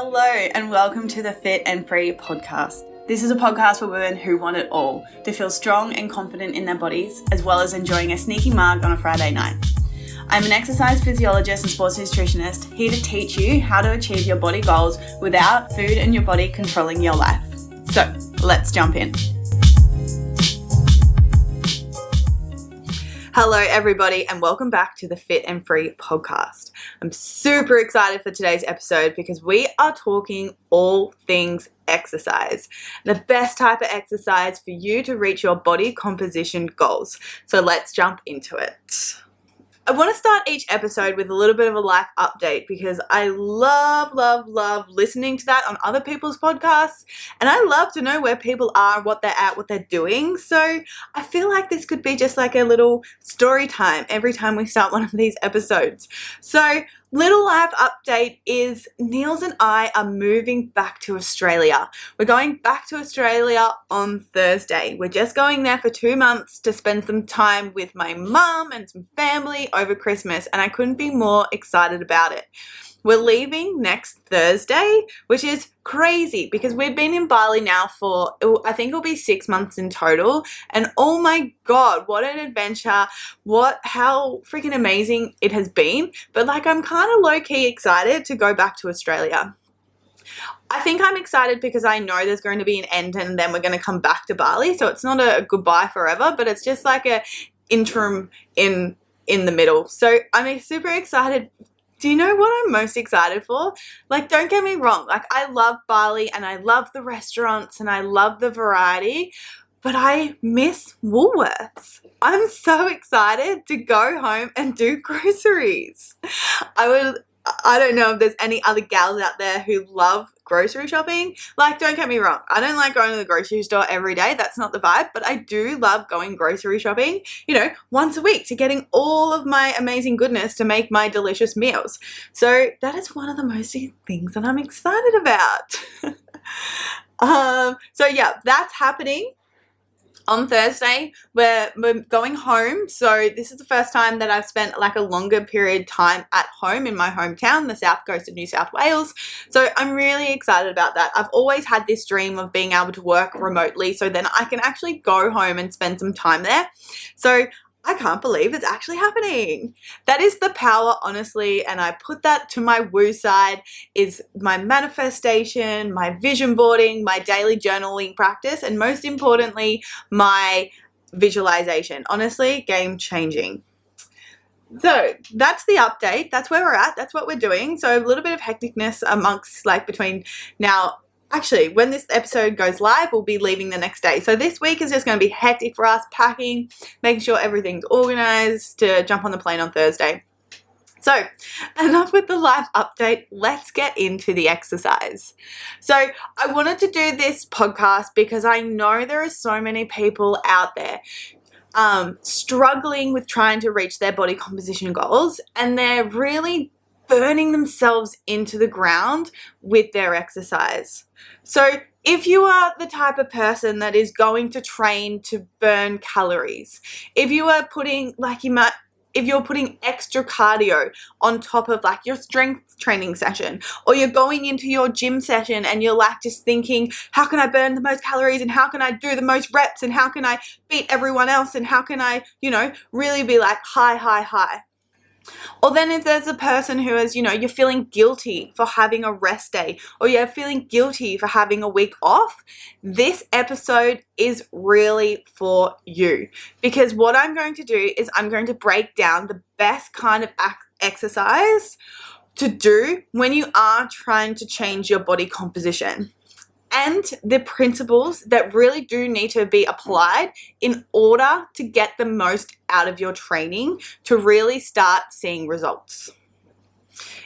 Hello and welcome to the Fit and Free podcast. This is a podcast for women who want it all, to feel strong and confident in their bodies, as well as enjoying a sneaky mug on a Friday night. I'm an exercise physiologist and sports nutritionist, here to teach you how to achieve your body goals without food and your body controlling your life. So let's jump in. Hello everybody and welcome back to the Fit and Free podcast. I'm super excited for today's episode because we are talking all things exercise. The best type of exercise for you to reach your body composition goals. So let's jump into it. I want to start each episode with a little bit of a life update because I love listening to that on other people's podcasts, and I love to know where people are, what they're at, what they're doing. So I feel like this could be just like a little story time every time we start one of these episodes. So little life update is Niels and I are moving back to Australia. We're going back to Australia on Thursday. We're just going there for 2 months to spend some time with my mum and some family over Christmas, and I couldn't be more excited about it. We're leaving next Thursday, which is crazy because we've been in Bali now for, I think it'll be 6 months in total. And oh my God, what an adventure. How freaking amazing it has been. But like, I'm kind of low-key excited to go back to Australia. I think I'm excited because I know there's going to be an end and then we're going to come back to Bali. So it's not a goodbye forever, but it's just like a interim in the middle. So I'm super excited. Do you know what I'm most excited for? Like, don't get me wrong. Like, I love Bali and I love the restaurants and I love the variety, but I miss Woolworths. I'm so excited to go home and do groceries. I don't know if there's any other gals out there who love grocery shopping. Like, don't get me wrong. I don't like going to the grocery store every day. That's not the vibe. But I do love going grocery shopping, once a week to getting all of my amazing goodness to make my delicious meals. So that is one of the most things that I'm excited about. So yeah, that's happening. On Thursday, we're going home. So this is the first time that I've spent like a longer period time at home in my hometown, the south coast of New South Wales. So I'm really excited about that. I've always had this dream of being able to work remotely so then I can actually go home and spend some time there. So I can't believe it's actually happening. That is the power, honestly, and I put that to my woo side, is my manifestation, my vision boarding, my daily journaling practice, and most importantly, my visualization. Honestly, game changing. So that's the update. That's where we're at. That's what we're doing. So a little bit of hecticness between now. Actually, when this episode goes live, we'll be leaving the next day. So this week is just going to be hectic for us, packing, making sure everything's organized to jump on the plane on Thursday. So enough with the life update. Let's get into the exercise. So I wanted to do this podcast because I know there are so many people out there struggling with trying to reach their body composition goals, and they're really burning themselves into the ground with their exercise. So if you are the type of person that is going to train to burn calories, if you are putting if you're putting extra cardio on top of like your strength training session, or you're going into your gym session and you're like just thinking, how can I burn the most calories and how can I do the most reps and how can I beat everyone else and how can I, really be like high. Or then if there's a person who is, you're feeling guilty for having a rest day, or you're feeling guilty for having a week off, this episode is really for you. Because what I'm going to do is I'm going to break down the best kind of exercise to do when you are trying to change your body composition, and the principles that really do need to be applied in order to get the most out of your training to really start seeing results.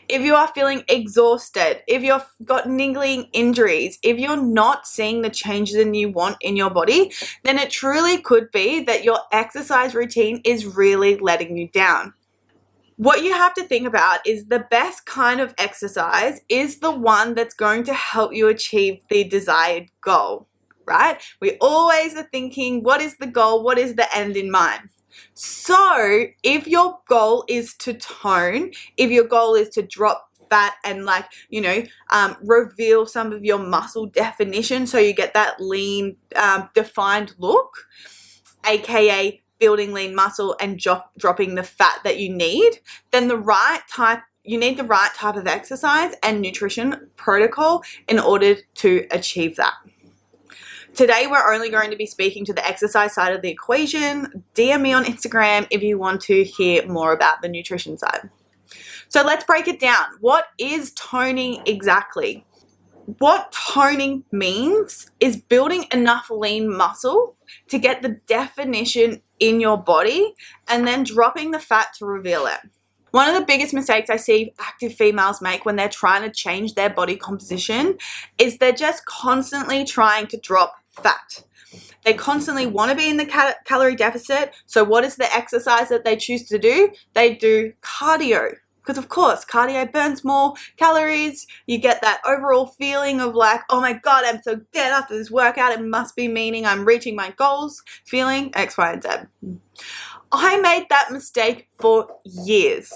If you are feeling exhausted, if you've got niggling injuries, if you're not seeing the changes that you want in your body, then it truly could be that your exercise routine is really letting you down. What you have to think about is the best kind of exercise is the one that's going to help you achieve the desired goal, right? We always are thinking, what is the goal? What is the end in mind? So if your goal is to tone, if your goal is to drop fat and like, reveal some of your muscle definition so you get that lean, defined look, aka building lean muscle and dropping the fat that you need, then you need the right type of exercise and nutrition protocol in order to achieve that. Today, we're only going to be speaking to the exercise side of the equation. DM me on Instagram if you want to hear more about the nutrition side. So let's break it down. What is toning exactly? What toning means is building enough lean muscle to get the definition in your body and then dropping the fat to reveal it. One of the biggest mistakes I see active females make when they're trying to change their body composition is they're just constantly trying to drop fat. They constantly want to be in the calorie deficit. So what is the exercise that they choose to do? They do cardio. Because of course, cardio burns more calories. You get that overall feeling of like, oh my God, I'm so dead after this workout. It must be meaning I'm reaching my goals. Feeling X, Y, and Z. I made that mistake for years,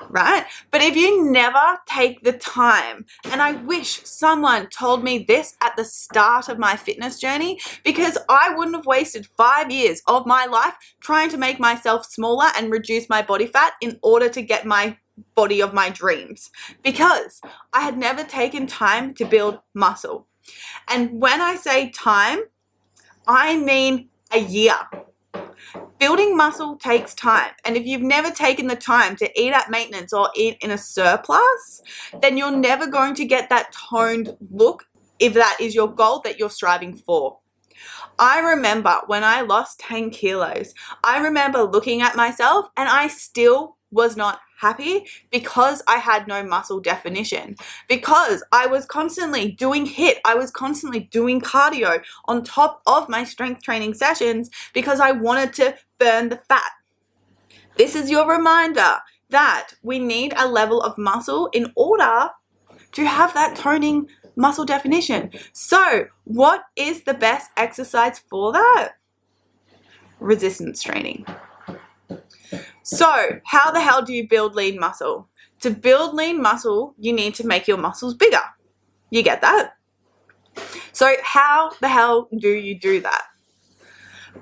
right? But if you never take the time, and I wish someone told me this at the start of my fitness journey, because I wouldn't have wasted 5 years of my life trying to make myself smaller and reduce my body fat in order to get my body of my dreams, because I had never taken time to build muscle. And when I say time, I mean a year. Building muscle takes time, and if you've never taken the time to eat at maintenance or eat in a surplus, then you're never going to get that toned look if that is your goal that you're striving for. I remember when I lost 10 kilos, I remember looking at myself and I still was not happy because I had no muscle definition, because I was constantly doing HIIT, I was constantly doing cardio on top of my strength training sessions because I wanted to burn the fat. This is your reminder that we need a level of muscle in order to have that toning muscle definition. So what is the best exercise for that? Resistance training. So how the hell do you build lean muscle? To build lean muscle, you need to make your muscles bigger. You get that? So how the hell do you do that?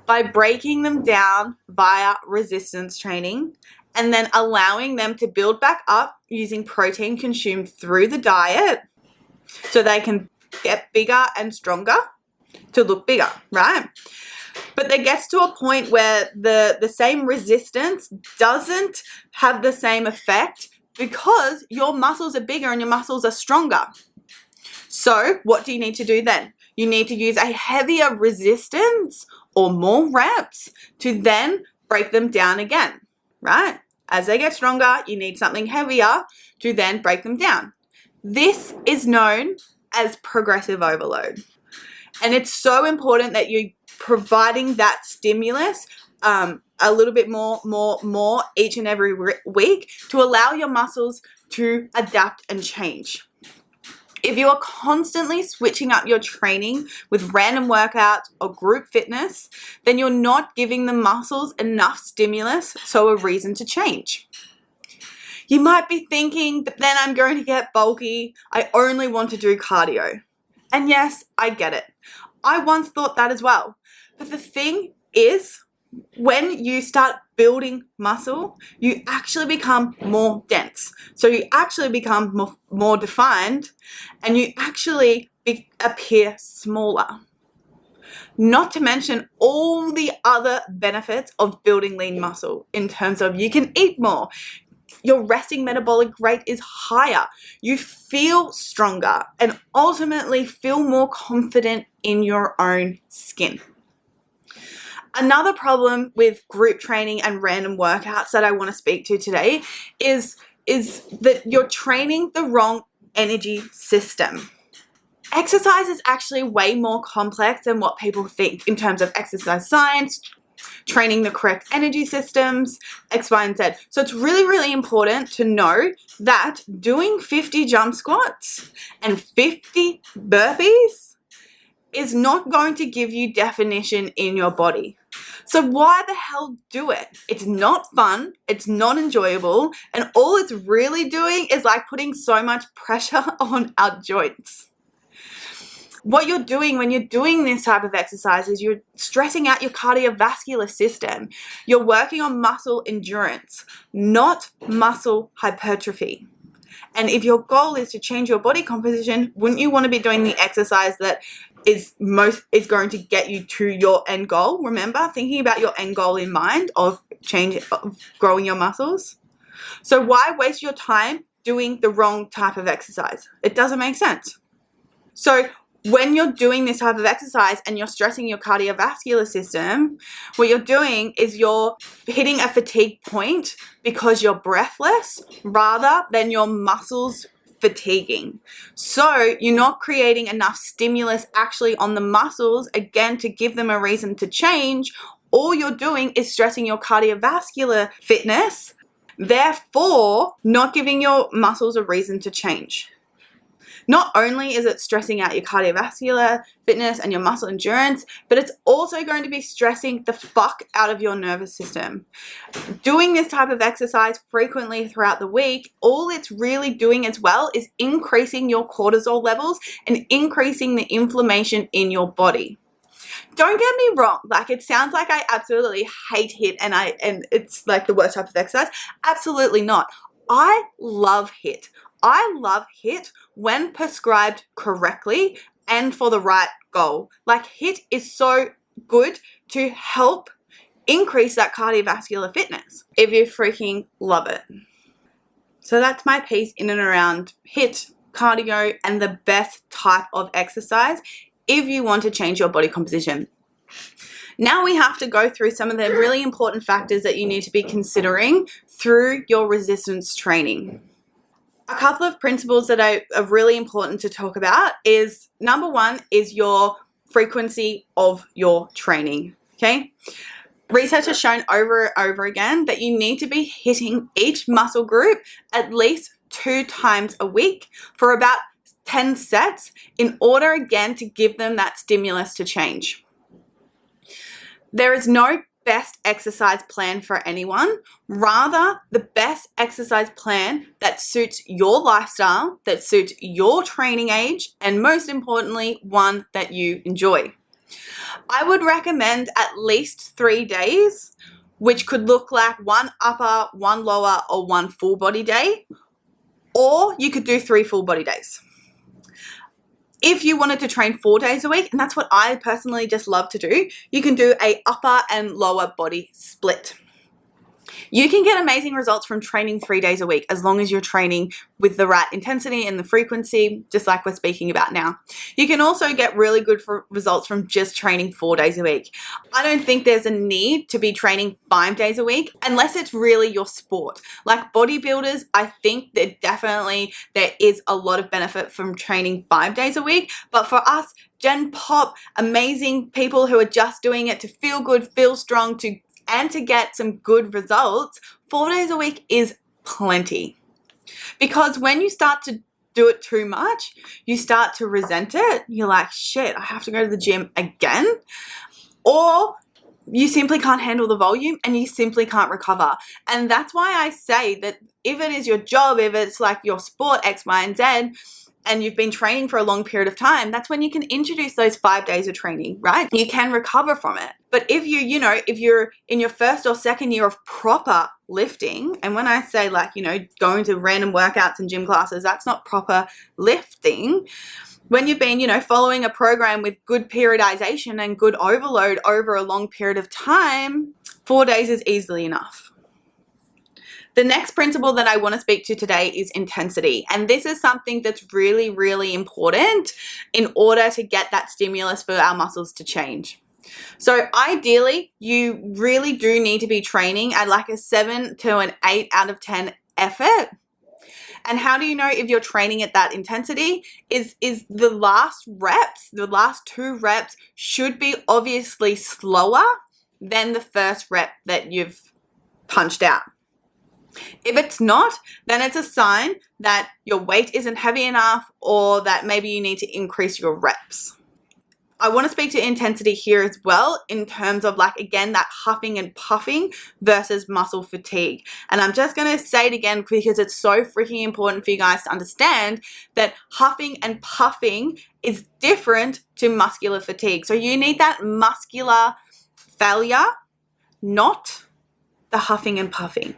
By breaking them down via resistance training and then allowing them to build back up using protein consumed through the diet so they can get bigger and stronger to look bigger, right? But there gets to a point where the same resistance doesn't have the same effect because your muscles are bigger and your muscles are stronger. So what do you need to do then? You need to use a heavier resistance or more reps to then break them down again, right? As they get stronger, you need something heavier to then break them down. This is known as progressive overload. And it's so important that you're providing that stimulus a little bit more each and every week to allow your muscles to adapt and change. If you are constantly switching up your training with random workouts or group fitness, then you're not giving the muscles enough stimulus, so a reason to change. You might be thinking, but then I'm going to get bulky. I only want to do cardio. And yes, I get it. I once thought that as well. But the thing is, when you start building muscle, you actually become more dense. So you actually become more defined and you actually appear smaller. Not to mention all the other benefits of building lean muscle in terms of you can eat more. Your resting metabolic rate is higher. You feel stronger and ultimately feel more confident in your own skin. Another problem with group training and random workouts that I want to speak to today is that you're training the wrong energy system. Exercise is actually way more complex than what people think in terms of exercise science, training the correct energy systems, X, Y, and Z. So it's really, really important to know that doing 50 jump squats and 50 burpees is not going to give you definition in your body. So why the hell do it? It's not fun, it's not enjoyable, and all it's really doing is like putting so much pressure on our joints. What you're doing when you're doing this type of exercise is you're stressing out your cardiovascular system. You're working on muscle endurance, not muscle hypertrophy. And if your goal is to change your body composition, wouldn't you want to be doing the exercise that is going to get you to your end goal? Remember, thinking about your end goal in mind of growing your muscles. So why waste your time doing the wrong type of exercise? It doesn't make sense. So when you're doing this type of exercise and you're stressing your cardiovascular system, what you're doing is you're hitting a fatigue point because you're breathless rather than your muscles fatiguing. So you're not creating enough stimulus actually on the muscles, again, to give them a reason to change. All you're doing is stressing your cardiovascular fitness, therefore not giving your muscles a reason to change. Not only is it stressing out your cardiovascular fitness and your muscle endurance, but it's also going to be stressing the fuck out of your nervous system. Doing this type of exercise frequently throughout the week, all it's really doing as well is increasing your cortisol levels and increasing the inflammation in your body. Don't get me wrong, like it sounds like I absolutely hate HIIT and it's like the worst type of exercise. Absolutely not. I love HIIT. I love HIIT when prescribed correctly and for the right goal. Like HIIT is so good to help increase that cardiovascular fitness if you freaking love it. So that's my piece in and around HIIT, cardio, and the best type of exercise if you want to change your body composition. Now we have to go through some of the really important factors that you need to be considering through your resistance training. A couple of principles that are really important to talk about is, number one is your frequency of your training, okay? Research has shown over and over again that you need to be hitting each muscle group at least 2 times a week for about 10 sets in order, again, to give them that stimulus to change. There is no best exercise plan for anyone, rather the best exercise plan that suits your lifestyle, that suits your training age, and most importantly, one that you enjoy. I would recommend at least 3 days, which could look like 1 upper, 1 lower, or 1 full body day, or you could do 3 full body days. If you wanted to train 4 days a week, and that's what I personally just love to do, you can do a upper and lower body split. You can get amazing results from training 3 days a week as long as you're training with the right intensity and the frequency, just like we're speaking about now. You can also get really good results from just training 4 days a week. I don't think there's a need to be training 5 days a week unless it's really your sport. Like bodybuilders, I think that definitely there is a lot of benefit from training 5 days a week. But for us, Gen Pop, amazing people who are just doing it to feel good, feel strong, and to get some good results, 4 days a week is plenty. Because when you start to do it too much, you start to resent it. You're like, shit, I have to go to the gym again. Or you simply can't handle the volume and you simply can't recover. And that's why I say that if it is your job, if it's like your sport, X, Y, and Z, and you've been training for a long period of time, that's when you can introduce those 5 days of training, right? You can recover from it. But if you're in your first or second year of proper lifting, and when I say going to random workouts and gym classes, that's not proper lifting. When you've been, following a program with good periodization and good overload over a long period of time, 4 days is easily enough. The next principle that I want to speak to today is intensity. And this is something that's really, really important in order to get that stimulus for our muscles to change. So ideally, you really do need to be training at like a 7 to an 8 out of 10 effort. And how do you know if you're training at that intensity? Is the last 2 reps should be obviously slower than the first rep that you've punched out. If it's not, then it's a sign that your weight isn't heavy enough or that maybe you need to increase your reps. I want to speak to intensity here as well in terms of like, again, that huffing and puffing versus muscle fatigue. And I'm just going to say it again because it's so freaking important for you guys to understand that huffing and puffing is different to muscular fatigue. So you need that muscular failure, not the huffing and puffing.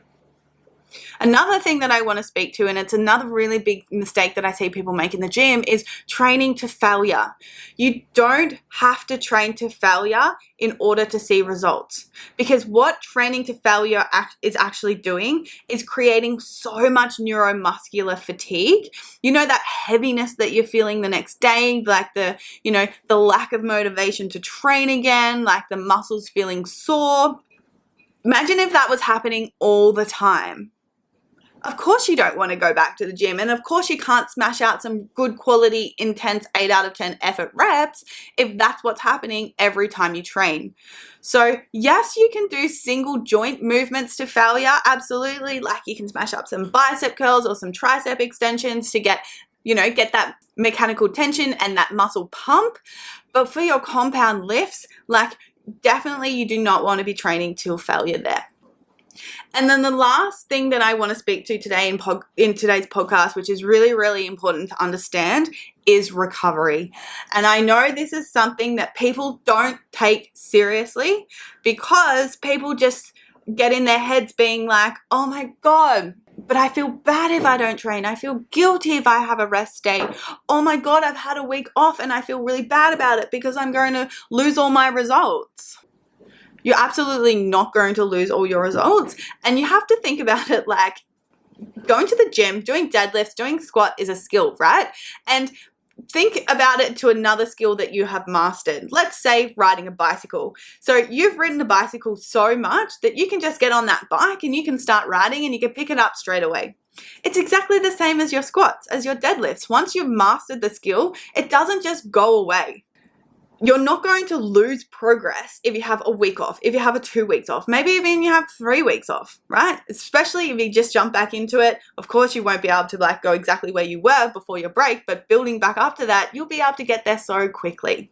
Another thing that I want to speak to, and it's another really big mistake that I see people make in the gym, is training to failure. You don't have to train to failure in order to see results, because what training to failure is actually doing is creating so much neuromuscular fatigue. You know, that heaviness that you're feeling the next day, like the lack of motivation to train again, like the muscles feeling sore. Imagine if that was happening all the time. Of course you don't want to go back to the gym, and of course you can't smash out some good quality, intense 8 out of 10 effort reps if that's what's happening every time you train. So yes, you can do single joint movements to failure, absolutely. Like you can smash up some bicep curls or some tricep extensions to get that mechanical tension and that muscle pump. But for your compound lifts, like definitely you do not want to be training till failure there. And then the last thing that I want to speak to today in today's podcast, which is really, really important to understand, is recovery. And I know this is something that people don't take seriously because people just get in their heads being like, oh my God, but I feel bad if I don't train. I feel guilty if I have a rest day. Oh my God, I've had a week off and I feel really bad about it because I'm going to lose all my results. You're absolutely not going to lose all your results. And you have to think about it like going to the gym, doing deadlifts, doing squat is a skill, right? And think about it to another skill that you have mastered. Let's say riding a bicycle. So you've ridden a bicycle so much that you can just get on that bike and you can start riding and you can pick it up straight away. It's exactly the same as your squats, as your deadlifts. Once you've mastered the skill, it doesn't just go away. You're not going to lose progress if you have a week off, if you have 2 weeks off, maybe even you have 3 weeks off, right? Especially if you just jump back into it. Of course, you won't be able to like go exactly where you were before your break, but building back up to that, you'll be able to get there so quickly.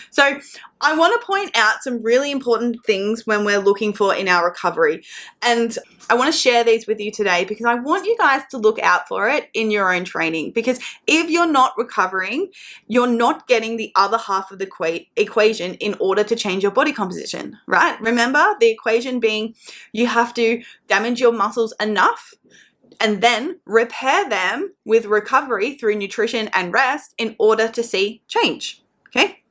So I want to point out some really important things when we're looking for in our recovery. And I want to share these with you today because I want you guys to look out for it in your own training. Because if you're not recovering, you're not getting the other half of the equation in order to change your body composition, right? Remember the equation being you have to damage your muscles enough and then repair them with recovery through nutrition and rest in order to see change, okay?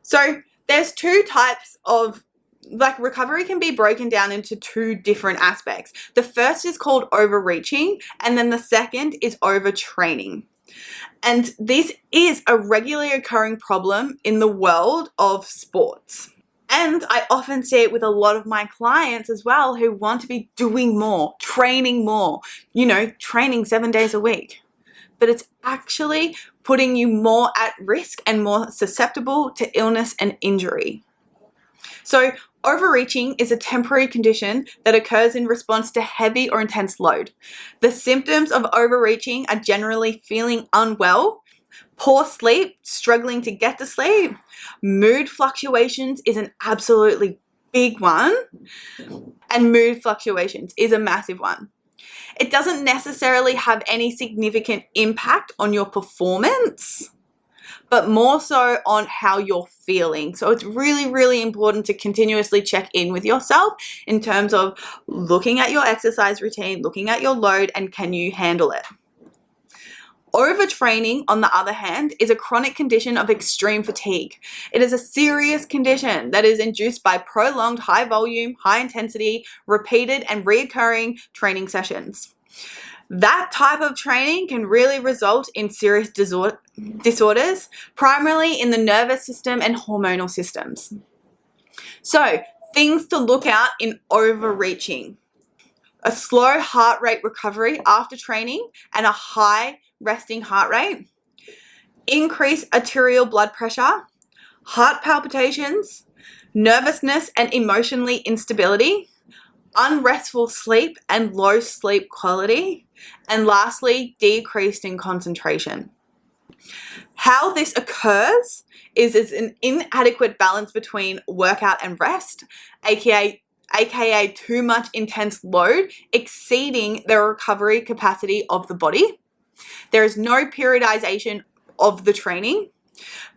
So there's 2 types of, like, recovery can be broken down into 2 different aspects. The first is called overreaching, and then the second is overtraining. And this is a regularly occurring problem in the world of sports. And I often see it with a lot of my clients as well who want to be doing more, training more, training 7 days a week. But it's actually putting you more at risk and more susceptible to illness and injury. So overreaching is a temporary condition that occurs in response to heavy or intense load. The symptoms of overreaching are generally feeling unwell, poor sleep, struggling to get to sleep. Mood fluctuations is an absolutely big one, and mood fluctuations is a massive one. It doesn't necessarily have any significant impact on your performance, but more so on how you're feeling. So it's really, really important to continuously check in with yourself in terms of looking at your exercise routine, looking at your load, and can you handle it? Overtraining, on the other hand, is a chronic condition of extreme fatigue. It is a serious condition that is induced by prolonged high volume, high intensity, repeated and reoccurring training sessions. That type of training can really result in serious disorders, primarily in the nervous system and hormonal systems. So, things to look out in overreaching. A slow heart rate recovery after training and a high resting heart rate, increased arterial blood pressure, heart palpitations, nervousness and emotionally instability, unrestful sleep and low sleep quality, and lastly, decreased in concentration. How this occurs is an inadequate balance between workout and rest, aka too much intense load exceeding the recovery capacity of the body. There is no periodization of the training.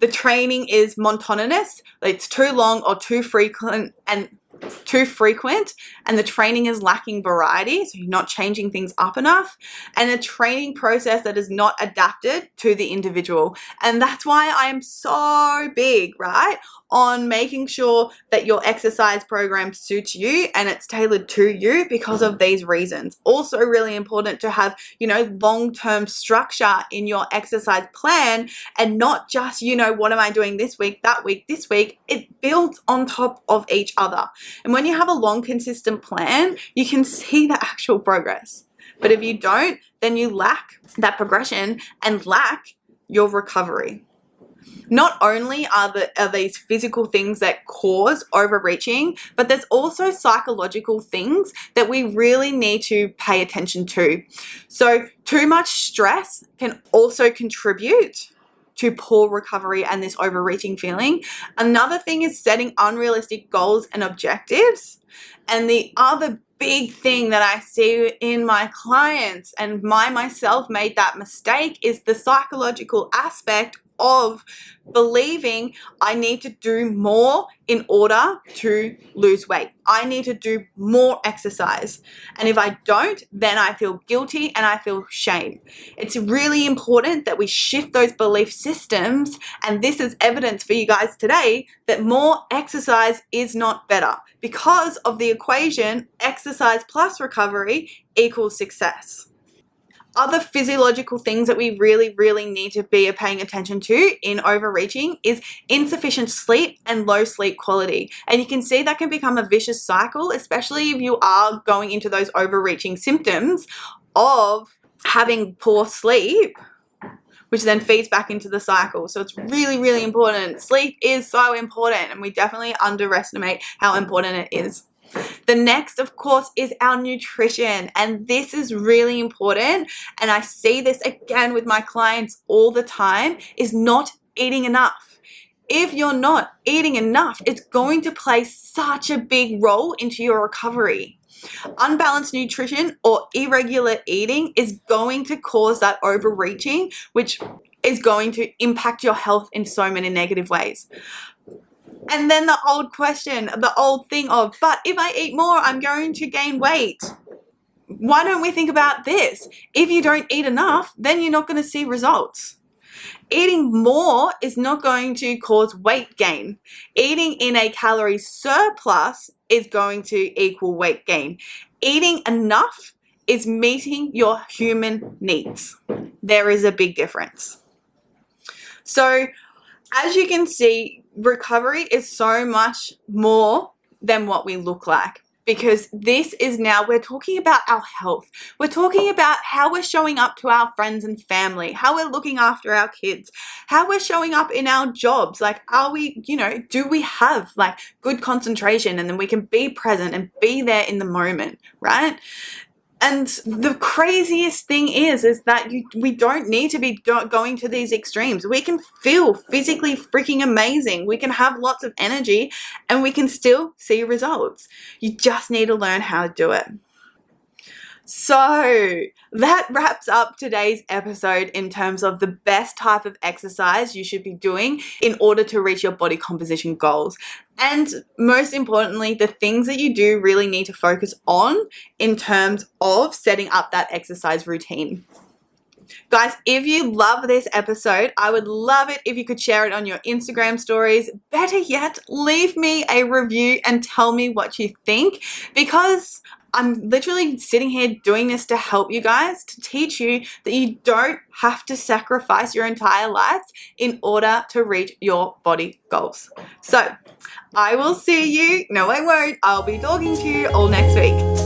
The training is monotonous, it's too long or too frequent, and the training is lacking variety, so you're not changing things up enough, and a training process that is not adapted to the individual. And that's why I am so big, right, on making sure that your exercise program suits you and it's tailored to you because of these reasons. Also really important to have, long-term structure in your exercise plan, and not just, what am I doing this week, that week, this week. It builds on top of each other. And when you have a long, consistent plan, you can see the actual progress. But if you don't, then you lack that progression and lack your recovery. Not only are these physical things that cause overreaching, but there's also psychological things that we really need to pay attention to. So too much stress can also contribute to poor recovery and this overreaching feeling. Another thing is setting unrealistic goals and objectives. And the other big thing that I see in my clients, and myself made that mistake, is the psychological aspect of believing I need to do more in order to lose weight. I need to do more exercise. And if I don't, then I feel guilty and I feel shame. It's really important that we shift those belief systems. And this is evidence for you guys today that more exercise is not better, because of the equation exercise plus recovery equals success. Other physiological things that we really, really need to be paying attention to in overreaching is insufficient sleep and low sleep quality. And you can see that can become a vicious cycle, especially if you are going into those overreaching symptoms of having poor sleep, which then feeds back into the cycle. So it's really, really important. Sleep is so important, and we definitely underestimate how important it is. The next, of course, is our nutrition, and this is really important, and I see this again with my clients all the time, is not eating enough. If you're not eating enough, it's going to play such a big role into your recovery. Unbalanced nutrition or irregular eating is going to cause that overreaching, which is going to impact your health in so many negative ways. And then the old question, the old thing of, but if I eat more, I'm going to gain weight. Why don't we think about this? If you don't eat enough, then you're not going to see results. Eating more is not going to cause weight gain. Eating in a calorie surplus is going to equal weight gain. Eating enough is meeting your human needs. There is a big difference. So, as you can see, recovery is so much more than what we look like, because this is now, we're talking about our health. We're talking about how we're showing up to our friends and family, how we're looking after our kids, how we're showing up in our jobs. Like, are we, do we have like good concentration, and then we can be present and be there in the moment, right? And the craziest thing is that we don't need to be going to these extremes. We can feel physically freaking amazing. We can have lots of energy, and we can still see results. You just need to learn how to do it. So that wraps up today's episode in terms of the best type of exercise you should be doing in order to reach your body composition goals. And most importantly, the things that you do really need to focus on in terms of setting up that exercise routine. Guys, if you love this episode, I would love it if you could share it on your Instagram stories. Better yet, leave me a review and tell me what you think, because I'm literally sitting here doing this to help you guys, to teach you that you don't have to sacrifice your entire life in order to reach your body goals. So I will see you. No, I won't. I'll be talking to you all next week.